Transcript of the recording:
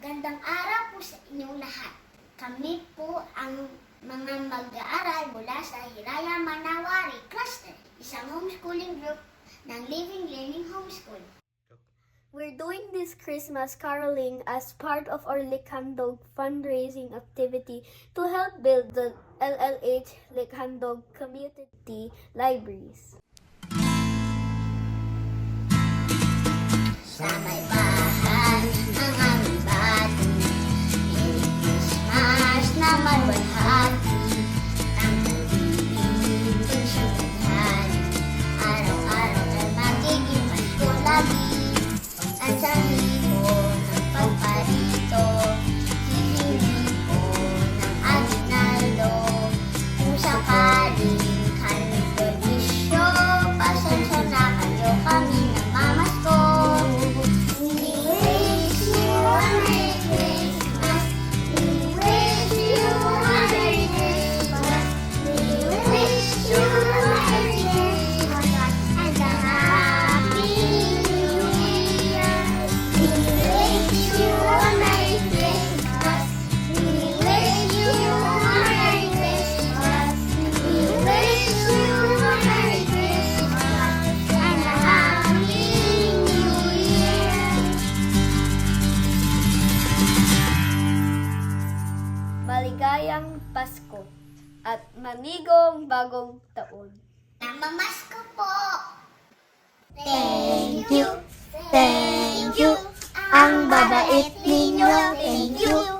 Magandang araw po sa inyong lahat. Kami po ang mga mag-aaral mula sa Hiraya Manawari Cluster, isang homeschooling group ng Living Learning Homeschool. We're doing this Christmas caroling as part of our Likhandog fundraising activity to help build the LLH Likhandog Community Libraries. Sa may bahay ng aming bati, Merry Christmas na malwalhati. Ang pag-ibig ng siyudad, araw-araw ay magiging Pasko lagi. Ang sahibo ng pagparito, hihingi ko ng aginaldo. Kung sakaling kanibalisyo, pasensya na kayo, kami namamasko. We wish you a Merry Christmas. We wish you a Merry Christmas. We wish you a Merry Christmas and a Happy New Year. We wish you a Merry Christmas. We wish you a Merry Christmas. We wish you a Merry Christmas and a Happy New Year. Maligayang Pasko at manigong bagong taon. Namamasko po. Thank you. Thank you. Ang babait ninyo. Thank you.